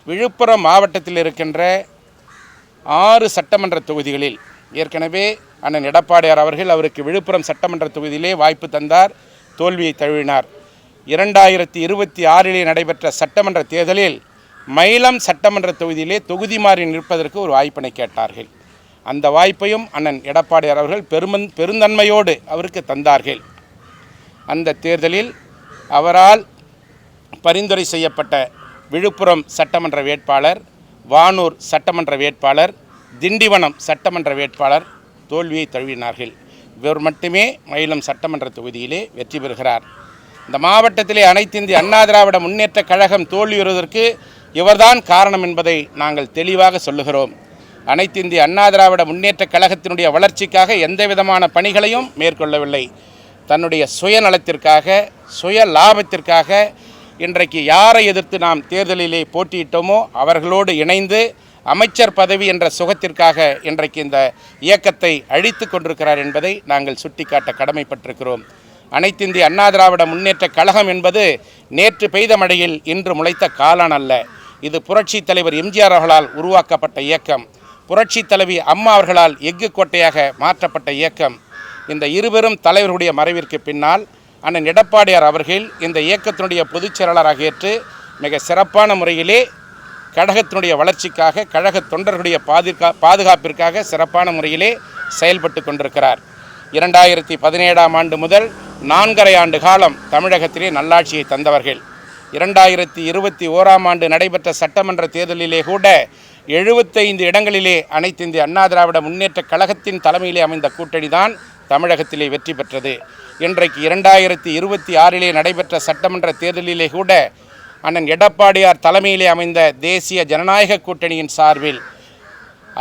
விழுப்புரம் மாவட்டத்தில் இருக்கின்ற 6 சட்டமன்ற தொகுதிகளில் ஏற்கனவே அண்ணன் எடப்பாடியார் அவர்கள் அவருக்கு விழுப்புரம் சட்டமன்ற தொகுதியிலே வாய்ப்பு தந்தார், தோல்வியை தழுவினார். 2026 நடைபெற்ற சட்டமன்ற தேர்தலில் மயிலம் சட்டமன்ற தொகுதியிலே தொகுதி மாறி நிற்பதற்கு ஒரு வாய்ப்பினை கேட்டார்கள். அந்த வாய்ப்பையும் அண்ணன் எடப்பாடியார் அவர்கள் பெருந்தன்மையோடு அவருக்கு தந்தார்கள். அந்த தேர்தலில் அவரால் பரிந்துரை செய்யப்பட்ட விழுப்புரம் சட்டமன்ற வேட்பாளர், வானூர் சட்டமன்ற வேட்பாளர், திண்டிவனம் சட்டமன்ற வேட்பாளர் தோல்வியை தழுவினார்கள். இவர் மட்டுமே மயிலம் சட்டமன்ற தொகுதியிலே வெற்றி பெறுகிறார். இந்த மாவட்டத்திலே அனைத்து இந்திய அண்ணா திராவிட முன்னேற்ற கழகம் தோல்வியுறுவதற்கு இவர்தான் காரணம் என்பதை நாங்கள் தெளிவாக சொல்லுகிறோம். அனைத்து இந்திய அண்ணா திராவிட முன்னேற்ற கழகத்தினுடைய வளர்ச்சிக்காக எந்த விதமான பணிகளையும் மேற்கொள்ளவில்லை. தன்னுடைய சுயநலத்திற்காக, சுய லாபத்திற்காக இன்றைக்கு யாரை எதிர்த்து நாம் தேர்தலிலே போட்டியிட்டோமோ அவர்களோடு இணைந்து அமைச்சர் பதவி என்ற சுகத்திற்காக இன்றைக்கு இந்த இயக்கத்தை அழித்து கொண்டிருக்கிறார் என்பதை நாங்கள் சுட்டிக்காட்ட கடமைப்பட்டிருக்கிறோம். அனைத்து இந்திய அண்ணா திராவிட முன்னேற்ற கழகம் என்பது நேற்று பெய்த மழையில் இன்று முளைத்த காளான் அல்ல. இது புரட்சி தலைவர் எம்ஜிஆர் அவர்களால் உருவாக்கப்பட்ட இயக்கம். புரட்சி தலைவி அம்மா அவர்களால் எஃகு கோட்டையாக மாற்றப்பட்ட இயக்கம். இந்த இருவரும் தலைவர்களுடைய மறைவிற்கு பின்னால் அண்ணன் எடப்பாடியார் அவர்கள் இந்த இயக்கத்தினுடைய பொதுச் செயலாளராக ஏற்று மிக சிறப்பான முறையிலே கழகத்தினுடைய வளர்ச்சிக்காக, கழக தொண்டர்களுடைய பாதுகாப்பிற்காக சிறப்பான முறையிலே செயல்பட்டு கொண்டிருக்கிறார். 2017ஆம் ஆண்டு முதல் 4½ ஆண்டு காலம் தமிழகத்திலே நல்லாட்சியை தந்தவர்கள். 2021ஆம் ஆண்டு நடைபெற்ற சட்டமன்ற தேர்தலிலே கூட 75 இடங்களிலே அனைத்து இந்திய அண்ணா திராவிட முன்னேற்ற கழகத்தின் தலைமையிலே அமைந்த கூட்டணி தான் தமிழகத்திலே வெற்றி பெற்றது. இன்றைக்கு 2026 நடைபெற்ற சட்டமன்ற தேர்தலிலே கூட அண்ணன் எடப்பாடியார் தலைமையிலே அமைந்த தேசிய ஜனநாயக கூட்டணியின் சார்பில்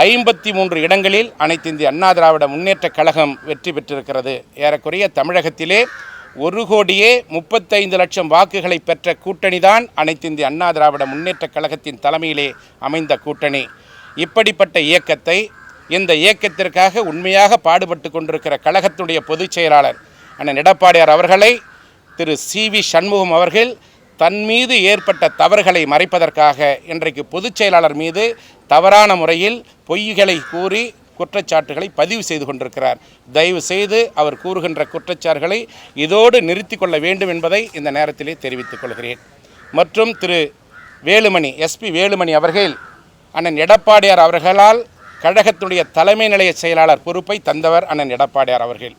53 இடங்களில் அனைத்து இந்திய அண்ணா திராவிட முன்னேற்ற கழகம் வெற்றி பெற்றிருக்கிறது. ஏறக்குறைய தமிழகத்திலே 1,35,00,000 வாக்குகளை பெற்ற கூட்டணி தான் அனைத்து இந்திய அண்ணா திராவிட முன்னேற்ற கழகத்தின் தலைமையிலே அமைந்த கூட்டணி. இப்படிப்பட்ட இயக்கத்தை, இந்த இயக்கத்திற்காக உண்மையாக பாடுபட்டு கொண்டிருக்கிற கழகத்துடைய பொதுச் செயலாளர் அண்ணன் எடப்பாடியார் அவர்களை திரு சி.வி. சண்முகம் அவர்கள் தன் மீது ஏற்பட்ட தவறுகளை மறைப்பதற்காக இன்றைக்கு பொதுச் செயலாளர் மீது தவறான முறையில் பொய்களை கூறி குற்றச்சாட்டுகளை பதிவு செய்து கொண்டிருக்கிறார். தயவு செய்து அவர் கூறுகின்ற குற்றச்சாட்டுகளை இதோடு நிறுத்தி கொள்ள வேண்டும் என்பதை இந்த நேரத்திலே தெரிவித்துக் கொள்கிறேன். மற்றும் திரு வேலுமணி, எஸ்பி வேலுமணி அவர்கள் அண்ணன் எடப்பாடியார் அவர்களால் கழகத்துடைய தலைமை நிலைய செயலாளர் பொறுப்பை தந்தவர் அண்ணன் எடப்பாடியார் அவர்கள்.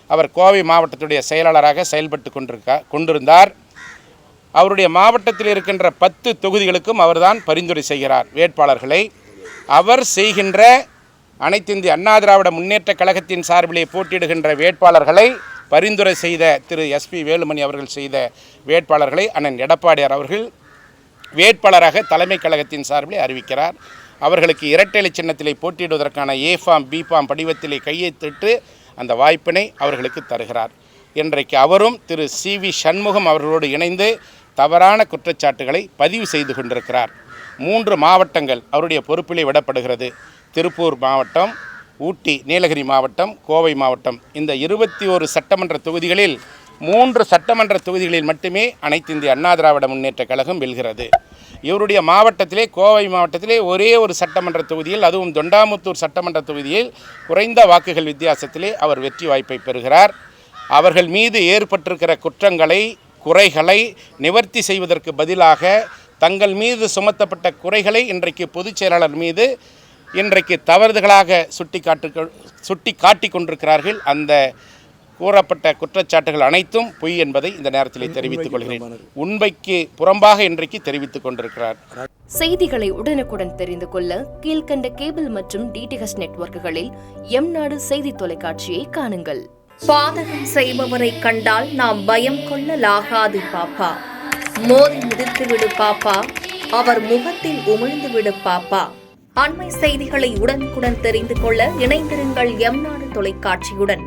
அவர் கோவை மாவட்டத்துடைய செயலாளராக செயல்பட்டு கொண்டிருந்தார். அவருடைய மாவட்டத்தில் இருக்கின்ற 10 தொகுதிகளுக்கும் அவர்தான் பரிந்துரை செய்கிறார் வேட்பாளர்களை. அவர் செய்கின்ற அனைத்து இந்திய அண்ணா திராவிட முன்னேற்ற கழகத்தின் சார்பிலே போட்டியிடுகின்ற வேட்பாளர்களை பரிந்துரை செய்த திரு எஸ்பி வேலுமணி அவர்கள் செய்த வேட்பாளர்களை அண்ணன் எடப்பாடியார் அவர்கள் வேட்பாளராக தலைமை கழகத்தின் சார்பிலே அறிவிக்கிறார். அவர்களுக்கு இரட்டை சின்னத்திலே போட்டியிடுவதற்கான ஏ ஃபார்ம், பி ஃபார்ம் படிவத்திலே கையெழுத்திட்டு அந்த வாய்ப்பினை அவர்களுக்கு தருகிறார். இன்றைக்கு அவரும் திரு சி.வி. சண்முகம் அவர்களோடு இணைந்து தவறான குற்றச்சாட்டுகளை பதிவு செய்து கொண்டிருக்கிறார். 3 மாவட்டங்கள் அவருடைய பொறுப்பிலே விடப்படுகிறது. திருப்பூர் மாவட்டம், ஊட்டி, நீலகிரி மாவட்டம், கோவை மாவட்டம். இந்த 21 சட்டமன்ற தொகுதிகளில் 3 சட்டமன்ற தொகுதிகளில் மட்டுமே அனைத்து இந்திய அண்ணா திராவிட முன்னேற்ற கழகம் வெல்கிறது. இவருடைய மாவட்டத்திலே, கோவை மாவட்டத்திலே ஒரே ஒரு சட்டமன்ற தொகுதியில், அதுவும் தொண்டாமுத்தூர் சட்டமன்ற தொகுதியில் குறைந்த வாக்குகள் வித்தியாசத்திலே அவர் வெற்றி வாய்ப்பை பெறுகிறார். அவர்கள் மீது ஏற்பட்டிருக்கிற குற்றங்களை, குறைகளை நிவர்த்தி செய்வதற்கு பதிலாக தங்கள் மீது சுமத்தப்பட்ட குறைகளை இன்றைக்கு பொதுச் செயலாளர் மீது இன்றைக்கு தவறுதலாக சுட்டி காட்டி கொண்டிருக்கிறார்கள். அந்த கூறப்பட்ட குற்றச்சாட்டுகள் அனைத்தும் பொய் என்பதை இந்த நேரத்தில் தெரிவித்துக் கொள்கிறேன். உண்மைக்கு புறம்பாக இன்றைக்கு தெரிவித்துக் கொண்டிருக்கிறார். செய்திகளை உடனுக்குடன் தெரிந்து கொள்ள கீழ்கண்ட கேபிள் மற்றும் DTH நெட்வொர்க்குகளில் எம்நாடு செய்தி தொலைக்காட்சியை காணுங்கள். பாதகம் செய்பவரை கண்டால் நாம் பயம் கொள்ளலாகாது பாப்பா. மோதி மிதித்து விடு பாப்பா, அவர் முகத்தில் உமிழ்ந்து விடு பாப்பா. அண்மை செய்திகளை உடனுக்குடன் தெரிந்து கொள்ள இணைந்திருங்கள் எம்நாடு தொலைக்காட்சியுடன்.